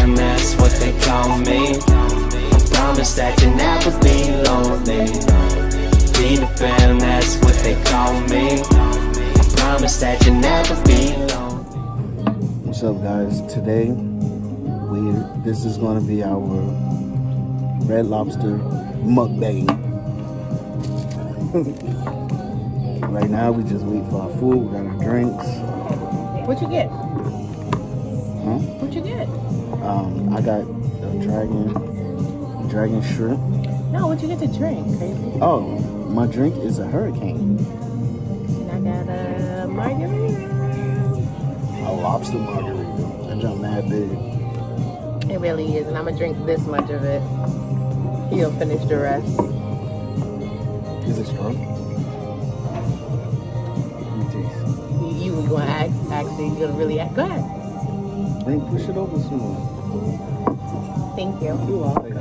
fam, that's what they call me. I promise that you'll never be lonely. Be the fam, that's what they call me. I promise that you'll never be lonely. What's up, guys? Today, this is going to be our Red Lobster mukbang. Right now, we just wait for our food. We got our drinks. What you get? Huh? What you get? I got the dragon shrimp. No, what you get to drink, crazy? Oh, my drink is a hurricane. And I got a margarita. A lobster margarita. That jump mad big. It really is, and I'm gonna drink this much of it. He'll finish the rest. Is it strong? Let me taste. You was gonna ask, actually, you're gonna really ask. Go ahead. Then push it over some more. Thank you. You're welcome.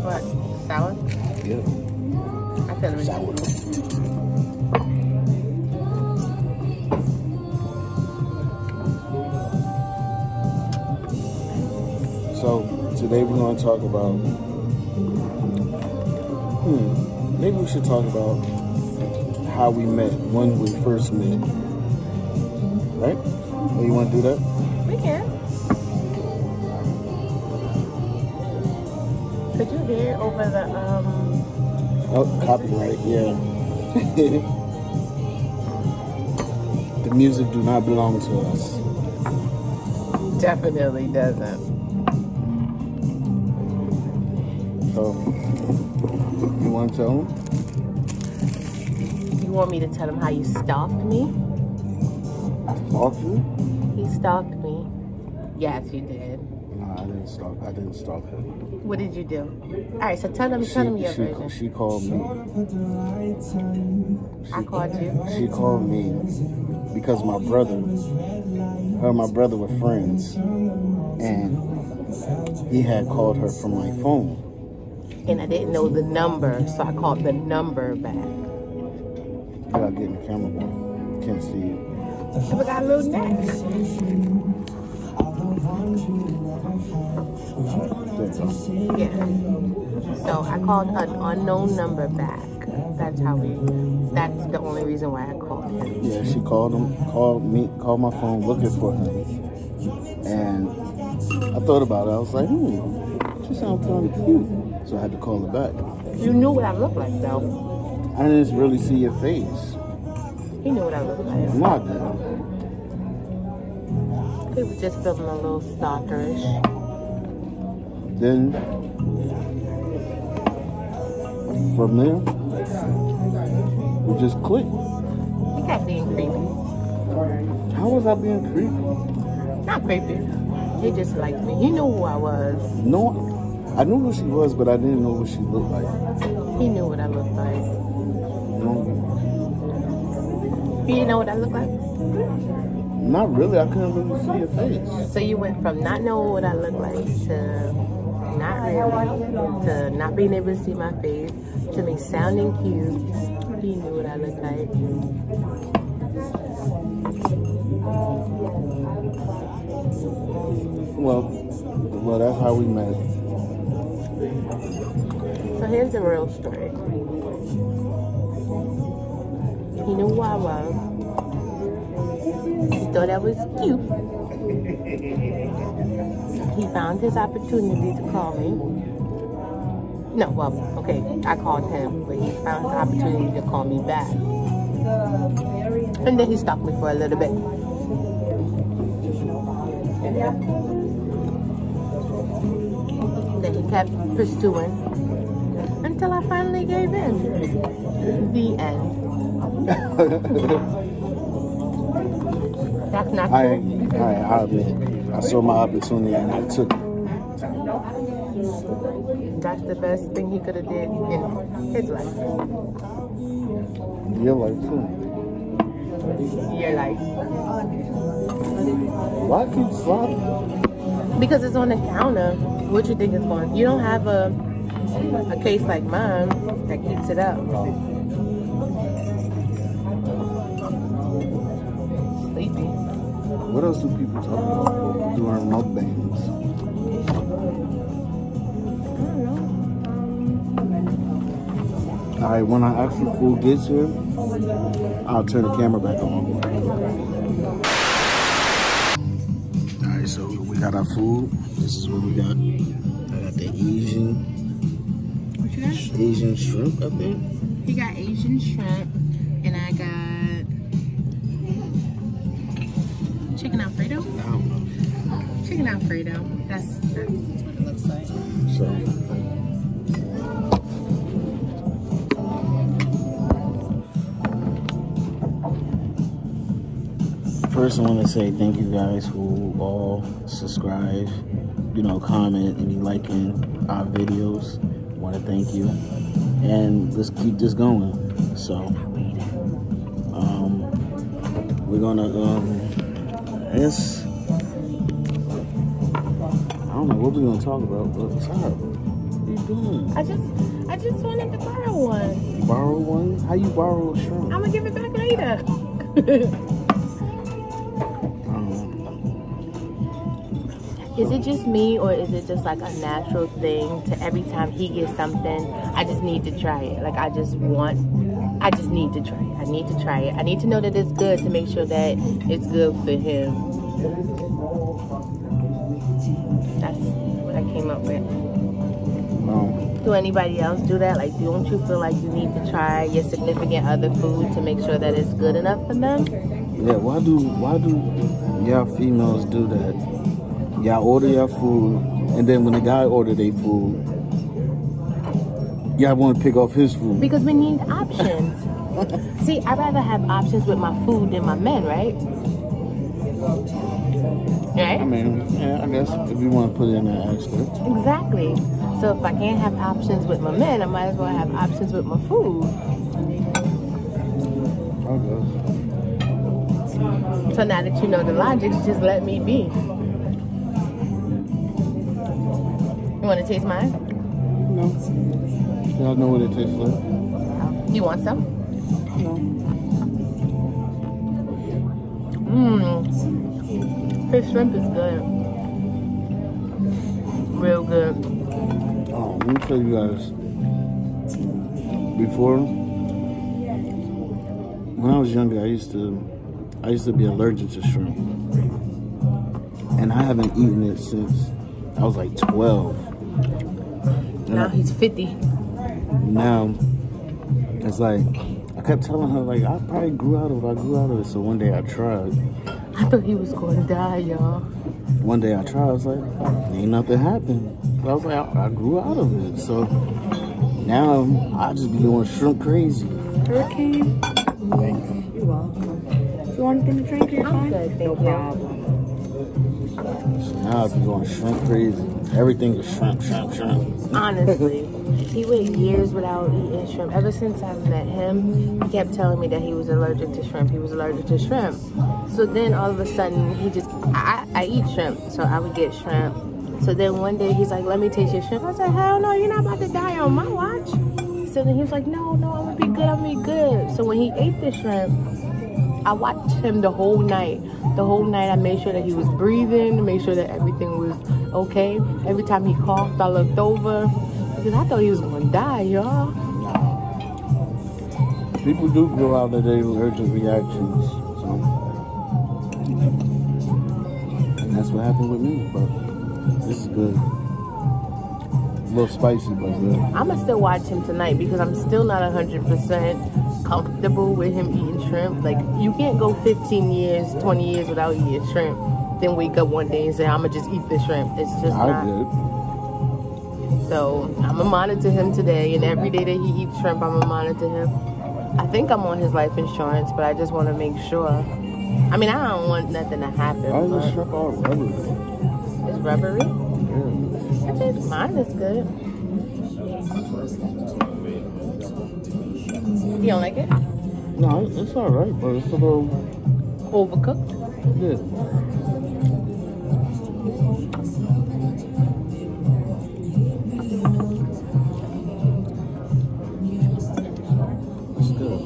What? Sour? Yeah. I feel it. Sour. So today we're going to talk about. Maybe we should talk about how we met, when we first met. Right? Or you want to do that? We can. Could you hear over the Oh, copyright, yeah. The music do not belong to us. Definitely doesn't. So, you want to tell them? You want me to tell him how you stalked me? Stalk you? He stalked me. Yes, you did. No, I didn't stalk her. What did you do? All right, so tell him your version. She called me. I called you. She called me because my brother, her and my brother were friends, and he had called her from my phone. And I didn't know the number, so I called the number back. You gotta get in the camera, boy. Can't see you. I got a little neck. Yeah. So I called an unknown number back. That's the only reason why I called him. Yeah, she called my phone looking for him. And I thought about it. I was like, she sounds kind of cute. So I had to call her back. You knew what I looked like, though. I didn't really see your face. He knew what I looked like. No, I didn't. He was just feeling a little stalkerish. Then, from there, we just clicked. You kept being creepy. How was I being creepy? Not creepy. He just liked me. He knew who I was. No, I knew who she was, but I didn't know what she looked like. He knew what I looked like. No. You didn't know what I looked like? Not really. I couldn't really see your face. So you went from not knowing what I looked like to not really, to not being able to see my face, to me sounding cute. He knew what I looked like. Well, that's how we met. So here's the real story. He knew who I was. He thought I was cute. He found his opportunity to call me. No, well, okay, I called him, but he found his opportunity to call me back. And then he stalked me for a little bit. Then he kept pursuing until I finally gave in. The end. That's not true. I admit, I saw my opportunity and I took it. That's the best thing he could have did in his life. Your life too. Your life. Why keep slopping? Because it's on the counter. What you think it's going? You don't have a case like mine that keeps it up. What else do people talk about during mukbangs? Alright, when our actual food gets here, I'll turn the camera back on. Alright, so we got our food. This is what we got. I got the Asian. What you got? Asian shrimp, I think. He got Asian shrimp, and I got chicken Alfredo. Chicken Alfredo. That's what it looks like. So. First, I want to say thank you guys who all subscribe, you know, comment, and be liking our videos. I want to thank you. And let's keep this going. So, we're gonna, I guess, I don't know what we're gonna talk about, but what's up? What are you doing? I just wanted to borrow one. You borrow one? How you borrow a shrimp? I'm gonna give it back later. Is it just me, or is it just like a natural thing to every time he gets something, I just need to try it? Like I just need to try it. I need to try it. I need to know that it's good to make sure that it's good for him. That's what I came up with. Do anybody else do that? Like, don't you feel like you need to try your significant other food to make sure that it's good enough for them? Yeah, why do y'all females do that? Y'all order your food, and then when the guy order their food, y'all want to pick off his food. Because we need options. See, I'd rather have options with my food than my men, right? Right? I mean, yeah, I guess if you want to put it in that aspect. Exactly. So if I can't have options with my men, I might as well have options with my food. I guess. So now that you know the logic, just let me be. You want to taste mine? No. Y'all know what it tastes like. You want some? No. His shrimp is good. Real good. Oh, let me tell you guys. Before, when I was younger, I used to be allergic to shrimp, and I haven't eaten it since I was like 12. Now he's 50. Now, it's like, I kept telling her, like, I probably grew out of it. So one day I tried. I thought he was going to die, y'all. One day I tried, I was like, ain't nothing happened. But I was like, I grew out of it. So now I just be going shrimp crazy. Hurricane. You're welcome. Do you want anything to drink? You're fine? Good, thank no you. problem. So now I be going shrimp crazy. Everything is shrimp. Honestly, he went years without eating shrimp. Ever since I met him, he kept telling me that he was allergic to shrimp. He was allergic to shrimp. So then all of a sudden, I eat shrimp, so I would get shrimp. So then one day he's like, let me taste your shrimp. I said, hell no, you're not about to die on my watch. So then he was like, no, I'm gonna be good. So when he ate the shrimp, I watched him the whole night. The whole night I made sure that he was breathing, made sure that everything was okay. Every time he coughed, I looked over because I thought he was gonna die, y'all. People do grow out of their allergic reactions. So. And that's what happened with me, but this is good. A little spicy, but good. I'ma still watch him tonight because I'm still not 100% comfortable with him eating shrimp. Like, you can't go 15 years, 20 years without eating shrimp, then wake up one day and say, I'ma just eat the shrimp. It's just not. I did. So I'ma monitor him today, and every day that he eats shrimp, I'ma monitor him. I think I'm on his life insurance, but I just want to make sure. I mean, I don't want nothing to happen. Why is the shrimp all rubbery? It's rubbery? Yeah. I think mine is good. You don't like it? No, it's alright, but it's a little... Overcooked? Yeah. It's good.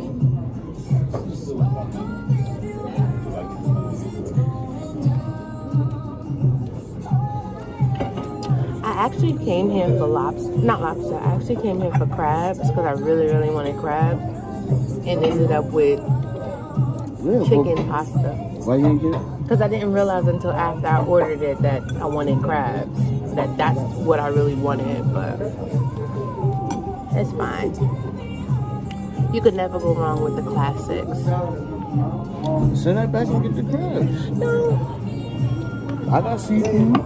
actually came here for not lobster. I actually came here for crabs because I really, really wanted crabs, and ended up with chicken pasta. Why you didn't get it? Because I didn't realize until after I ordered it that I wanted crabs. That's what I really wanted, but it's fine. You could never go wrong with the classics. Send that back and get the crabs. No. I got seafood.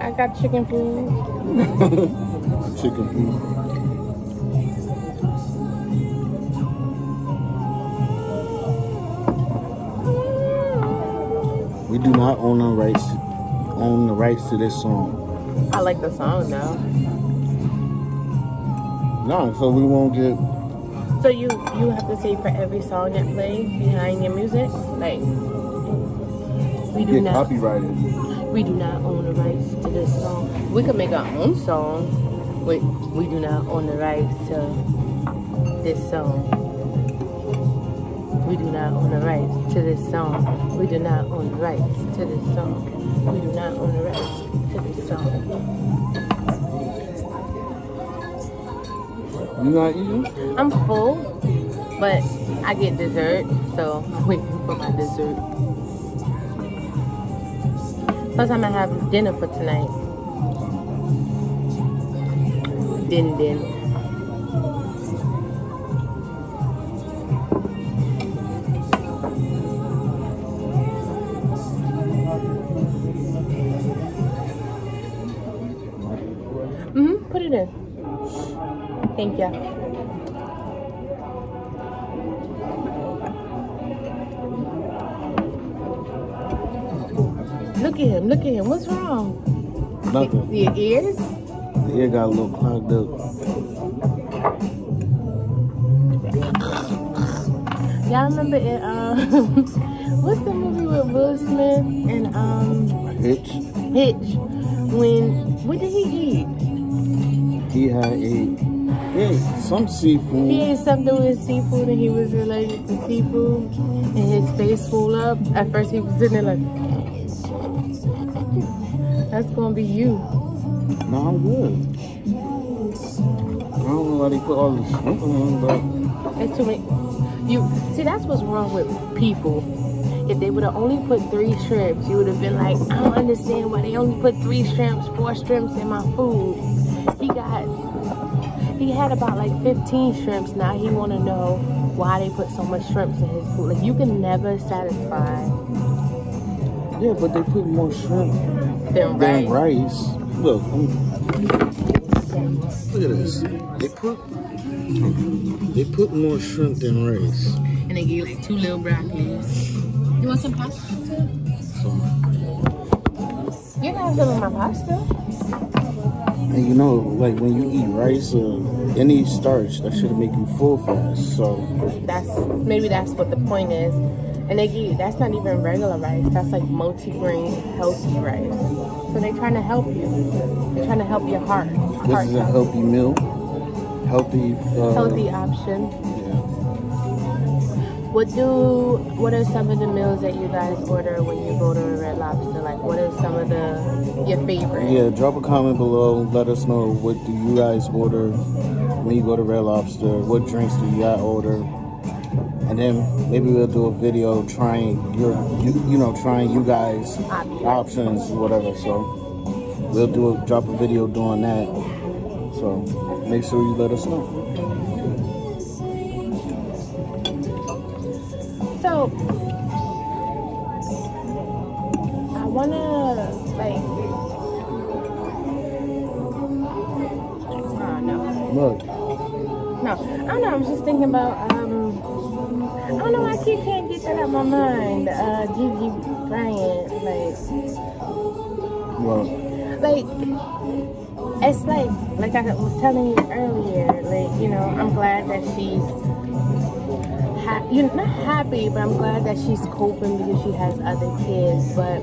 I got chicken food. Chicken food. We do not own the rights to this song. I like the song though. No, so we won't get. So you have to say for every song that plays behind your music, like we do not copyrighted. We do not own the rights to this song. We could make our own song. We do not own the rights to this song. We do not own the rights to this song. We do not own the rights to this song. We do not own the rights to this song. You not eating? I'm full, but I get dessert, so I'm waiting for my dessert. Plus, I'm gonna have dinner for tonight. Din. Put it in. Thank you. Look at him. What's wrong? Nothing. Your ears? The ear got a little clogged up. Y'all remember it, what's the movie with Will Smith and Hitch. What did he eat? He had some seafood. He ate something with seafood and he was related to seafood and his face swelled up. At first he was sitting there like, that's gonna be you. No, I'm good. I don't know why they put all this shrimp on, but It's too many. See, that's what's wrong with people. If they would have only put 3 shrimps, you would have been like, I don't understand why they only put 3 shrimps, 4 shrimps in my food. He had about like 15 shrimps. Now he want to know why they put so much shrimps in his food. Like, you can never satisfy. yeah, but they put more shrimp Than than rice. rice. Look at this. They put more shrimp than rice. And they gave like 2 little broccolis. You want some pasta too? So, You can have some of my pasta. and you know, like when you eat rice or any starch, that should make you full fast. So Maybe that's what the point is. And that's not even regular rice. That's like multi-grain, healthy rice. So they're trying to help you. They're trying to help your heart. this is a healthy meal. Healthy Option. Yeah. What are some of the meals that you guys order when you go to Red Lobster? Like, what are some of your favorites? Yeah, drop a comment below. Let us know, what do you guys order when you go to Red Lobster? What drinks do you guys order? And then maybe we'll do a video trying trying you guys options, whatever. So we'll drop a video doing that. So make sure you let us know. So I wanna like. Look. No, I don't know. I was just thinking about, I don't know. I can't get that out of my mind. GiGi Bryant, Well, like it's like I was telling you earlier. Like, I'm glad that she's not happy, but I'm glad that she's coping because she has other kids. But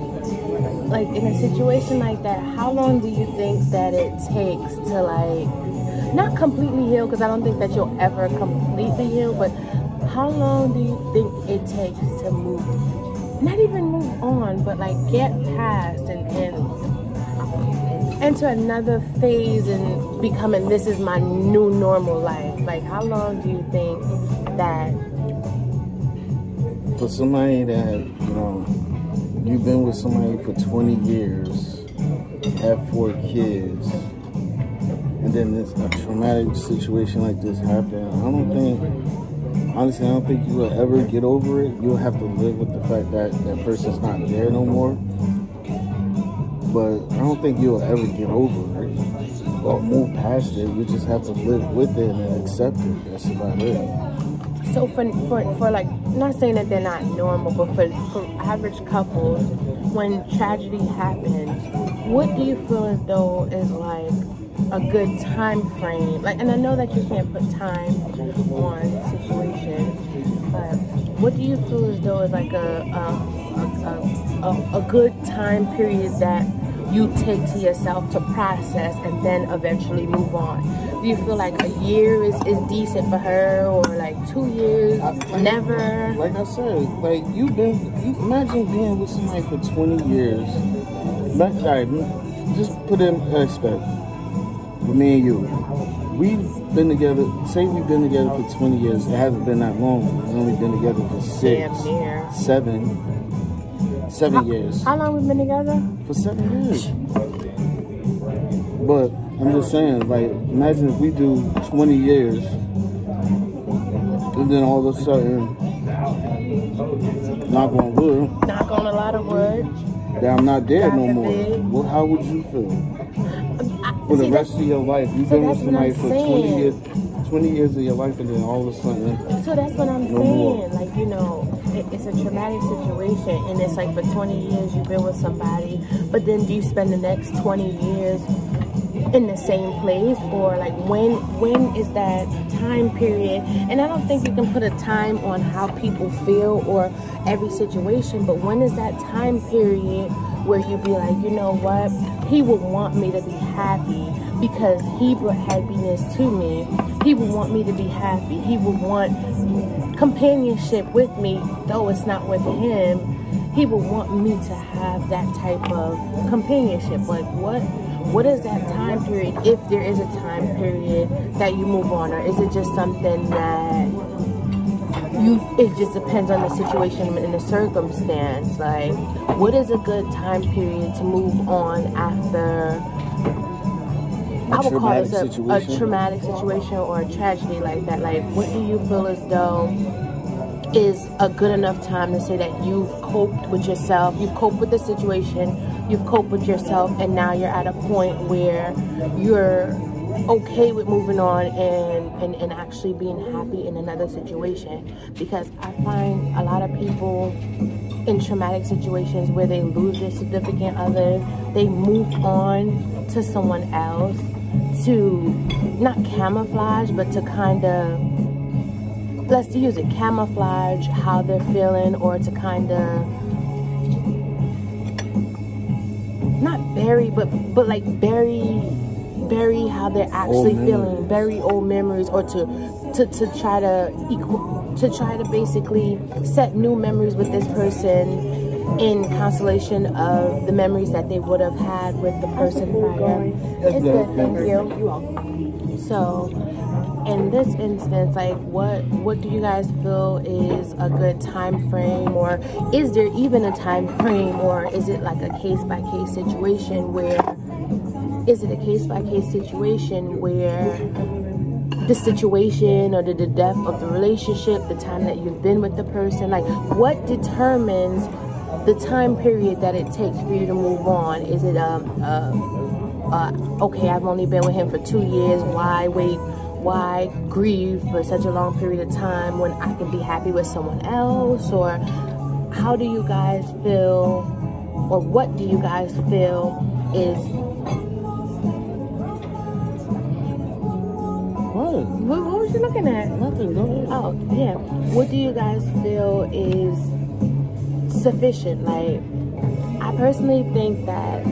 like in a situation like that, how long do you think that it takes to not completely heal, because I don't think that you'll ever completely heal, but how long do you think it takes to not even move on, but like get past and enter another phase and becoming, this is my new normal life? Like, how long do you think that? For somebody that, you know, you've been with somebody for 20 years, have 4 kids, and then this a traumatic situation like this happened, honestly, I don't think you will ever get over it. You'll have to live with the fact that that person's not there no more. But I don't think you'll ever get over it or move past it. You just have to live with it and accept it. That's about it. So for like, not saying that they're not normal, but for average couples, when tragedy happens, what do you feel as though is like a good time frame? Like, and I know that you can't put time on situations, but what do you feel as though is like a good time period that you take to yourself to process and then eventually move on? Do you feel like a year is decent for her, or like 2 years, never? Like I said, like you imagine being with somebody for 20 years. Like, all right, just put in aspect. With me and you, we've been together. Say we've been together for 20 years. It hasn't been that long. We've only been together for 7 years. How long we've been together? For 7 years. But I'm just saying, like, imagine if we do 20 years, and then all of a sudden, knock on wood, knock on a lot of wood, that I'm not there no more. Well, how would you feel? For the rest of your life, you've been with somebody for 20 years of your life, and then all of a sudden, so that's what I'm saying. Like, you know, it's a traumatic situation, and it's like for 20 years you've been with somebody, but then do you spend the next 20 years in the same place? Or like, when is that time period? And I don't think you can put a time on how people feel or every situation, but when is that time period where you be like, you know what, he would want me to be happy because he brought happiness to me. He would want me to be happy. He would want companionship with me, though it's not with him. He would want me to have that type of companionship. Like, what is that time period, if there is a time period that you move on? Or is it just something that it just depends on the situation and the circumstance? Like, what is a good time period to move on after, I would call it a traumatic situation or a tragedy like that? Like, what do you feel as though is a good enough time to say that you've coped with yourself, you've coped with the situation, you've coped with yourself, and now you're at a point where you're okay with moving on and actually being happy in another situation? Because I find a lot of people in traumatic situations where they lose their significant other, they move on to someone else to not camouflage, but to kind of, let's use it, camouflage how they're feeling, or to kind of not bury, but like bury how they're actually feeling, bury old memories, or to try to basically set new memories with this person in constellation of the memories that they would have had with the person prior. It's good, thank you. So in this instance, like, what do you guys feel is a good time frame, or is there even a time frame, or is it like a case-by-case situation where the situation or the depth of the relationship, the time that you've been with the person, like, what determines the time period that it takes for you to move on? Is it okay, I've only been with him for 2 years, why wait, why grieve for such a long period of time when I can be happy with someone else? Or how do you guys feel, or what do you guys feel is... What was you looking at? Nothing, go ahead. Oh, yeah. What do you guys feel is sufficient? Like, I personally think that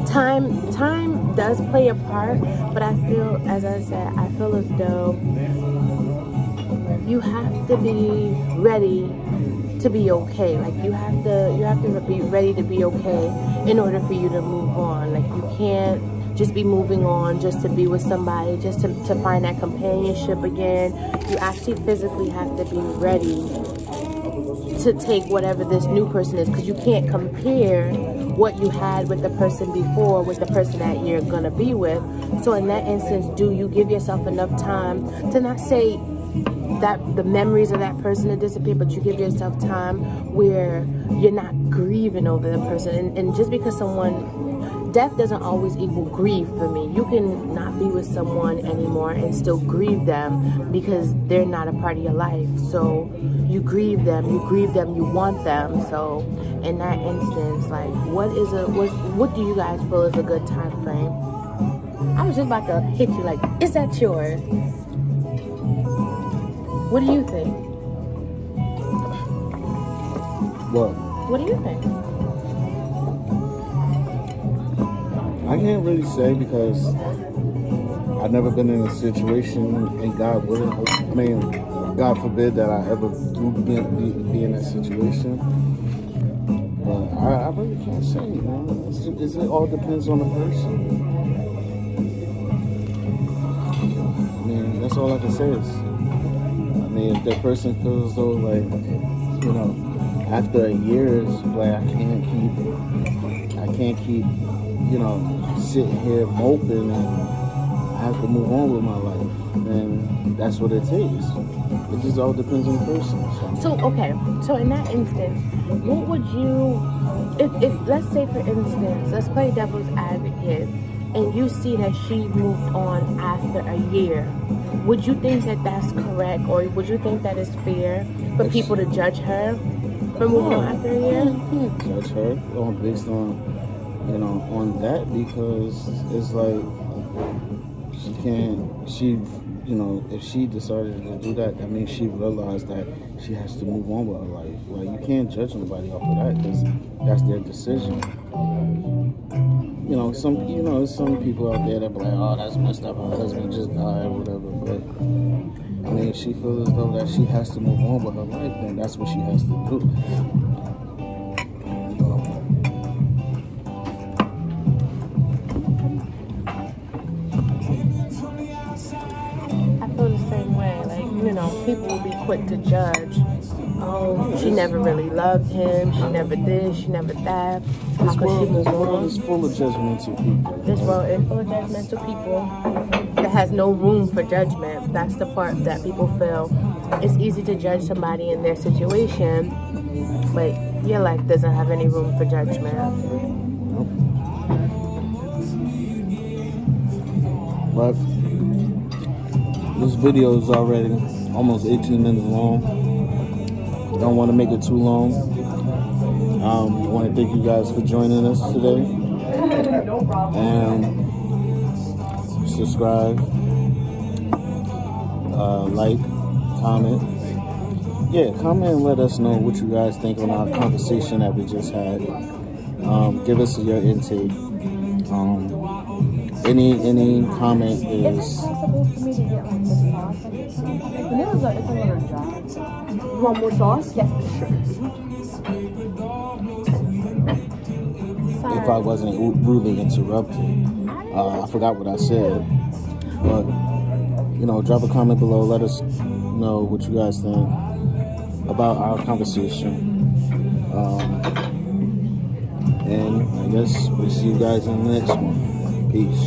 time does play a part, but I feel, as I said, I feel as though you have to be ready to be okay. Like you have to be ready to be okay in order for you to move on. Like you can't just be moving on just to be with somebody, just to find that companionship again. You actually physically have to be ready to take whatever this new person is, because you can't compare what you had with the person before with the person that you're gonna be with. So in that instance, do you give yourself enough time to not say that the memories of that person will disappear, but you give yourself time where you're not grieving over the person. And just because death doesn't always equal grief for me. You can not be with someone anymore and still grieve them because they're not a part of your life. So you grieve them, you want them. So in that instance, like what do you guys feel is a good time frame? I was just about to hit you like, is that yours? What do you think? What do you think? I can't really say because I've never been in a situation, and God forbid that I ever do be in that situation. But I really can't say, man. It all depends on the person. I mean, that's all I can say is, I mean, if that person feels though like, you know, after a year, it's like I can't keep, you know, sitting here moping and I have to move on with my life, then that's what it takes. It just all depends on the person. So okay, so in that instance, what would you, if let's say for instance, let's play devil's advocate, and you see that she moved on after a year, would you think that that's correct, or would you think that it's fair for people to judge her for moving on after a year? You can't judge her based on, you know, on that, because it's like you know, if she decided to do that, that means she realized that she has to move on with her life. Like, you can't judge nobody off of that because that's their decision. You know, some people out there that be like, oh, that's messed up, her husband just died or whatever. But I mean, if she feels as though that she has to move on with her life, then that's what she has to do. You know, people will be quick to judge. Oh, she never really loved him. She never this. She never that. How could she move on? This world is full of judgmental people. This world is full of judgmental people that has no room for judgment. That's the part that people feel. It's easy to judge somebody in their situation, but your life doesn't have any room for judgment. But this video is already almost 18 minutes long. Don't want to make it too long. I want to thank you guys for joining us today. And subscribe, like, comment. Yeah, comment and let us know what you guys think on our conversation that we just had. Give us your intake. Any comment is... Is it possible for me to get like the sauce? It's another job. You want more sauce? Yes, sure. If I wasn't rudely interrupted, I forgot what I said. But, you know, drop a comment below. Let us know what you guys think about our conversation. And I guess we'll see you guys in the next one. Peace.